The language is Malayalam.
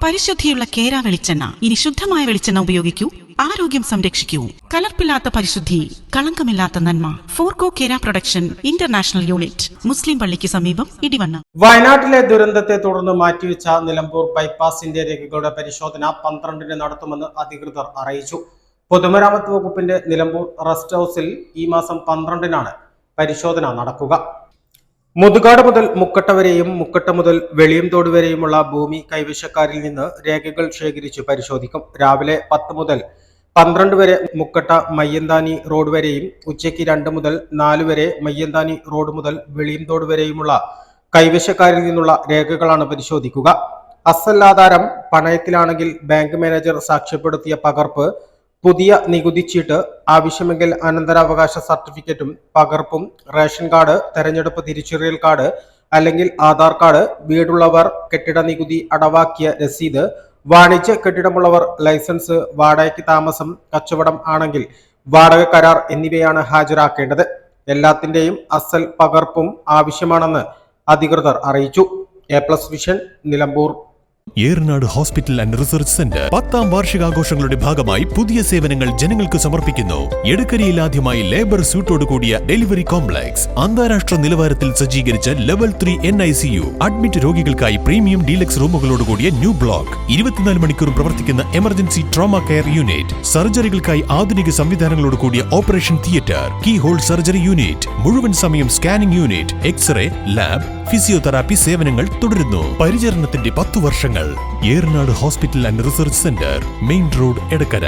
പരിശുദ്ധിയുള്ള കേര വെളിച്ചെണ്ണ. ഇനി ശുദ്ധമായ വെളിച്ചെണ്ണ ഉപയോഗിക്കൂ, ആരോഗ്യം സംരക്ഷിക്കൂ. കലർപ്പില്ലാത്ത പരിശുദ്ധി, കളങ്കമില്ലാത്ത നന്മ. ഫോർകോ കേര പ്രൊഡക്ഷൻ ഇന്റർനാഷണൽ യൂണിറ്റ്, മുസ്ലിം പള്ളിക്ക് സമീപം, ഇടിവണ്ണ. വയനാട്ടിലെ ദുരന്തത്തെ തുടർന്ന് മാറ്റിവെച്ച നിലമ്പൂർ ബൈപ്പാസിന്റെ രേഖകളുടെ പരിശോധന 12-ന് നടത്തുമെന്ന് അധികൃതർ അറിയിച്ചു. പൊതുമരാമത്ത് വകുപ്പിന്റെ നിലമ്പൂർ റെസ്റ്റ് ഹൌസിൽ ഈ മാസം 12-നാണ് പരിശോധന നടക്കുക. മുതുകാട് മുതൽ മുക്കട്ട വരെയും മുക്കട്ട മുതൽ വെളിയംതോട് വരെയുമുള്ള ഭൂമി കൈവശക്കാരിൽ നിന്ന് രേഖകൾ ശേഖരിച്ച് പരിശോധിക്കും. രാവിലെ 10 മുതൽ 12 വരെ മുക്കട്ട മയ്യന്താനി റോഡ് വരെയും ഉച്ചയ്ക്ക് 2 മുതൽ 4 വരെ മയ്യന്താനി റോഡ് മുതൽ വെളിയംതോട് വരെയുമുള്ള കൈവശക്കാരിൽ നിന്നുള്ള രേഖകളാണ് പരിശോധിക്കുക. അസൽ ആധാരം, പണയത്തിലാണെങ്കിൽ ബാങ്ക് മാനേജർ സാക്ഷ്യപ്പെടുത്തിയ പകർപ്പ്, പുതിയ നികുതി ചീട്ട്, ആവശ്യമെങ്കിൽ അനന്തരാവകാശ സർട്ടിഫിക്കറ്റും പകർപ്പും, റേഷൻ കാർഡ്, തെരഞ്ഞെടുപ്പ് തിരിച്ചറിയൽ കാർഡ് അല്ലെങ്കിൽ ആധാർ കാർഡ്, വീടുള്ളവർ കെട്ടിട നികുതി അടവാക്കിയ രസീത്, വാണിജ്യ കെട്ടിടമുള്ളവർ ലൈസൻസ്, വാടകയ്ക്ക് താമസം, കച്ചവടം ആണെങ്കിൽ വാടക കരാർ എന്നിവയാണ് ഹാജരാക്കേണ്ടത്. എല്ലാത്തിന്റെയും അസൽ പകർപ്പും ആവശ്യമാണെന്ന് അധികൃതർ അറിയിച്ചു. A+ vision, Nilambur. Eranad hospital and research centre 10ാം വാർഷികാഘോഷങ്ങളുടെ ഭാഗമായി പുതിയ സേവനങ്ങൾ ജനങ്ങൾക്ക് സമർപ്പിക്കുന്നു. എടക്കരയിൽ ആദ്യമായി ലേബർ സ്യൂട്ടോട് കൂടിയ ഡെലിവറി കോംപ്ലക്സ്, അന്താരാഷ്ട്ര നിലവാരത്തിൽ സജ്ജീകരിച്ച ലെവൽ 3 NICU, അഡ്മിറ്റ് രോഗികൾക്കായി പ്രീമിയം ഡീലക്സ് റൂമുകളോട് കൂടിയ ന്യൂ ബ്ലോക്ക്, 24 മണിക്കൂർ പ്രവർത്തിക്കുന്ന എമർജൻസി ട്രോമ കെയർ യൂണിറ്റ്, സർജറികൾക്കായി ആധുനിക സംവിധാനങ്ങളോട് കൂടിയ operation theatre, keyhole surgery unit, മുഴുവൻ സമയം scanning unit, x-ray, lab, physiotherapy സേവനങ്ങൾ തുടരുന്നു. പരിചരണത്തിന്റെ 10 വർഷങ്ങൾ. Eranad hospital and research centre, main road, Edakkara.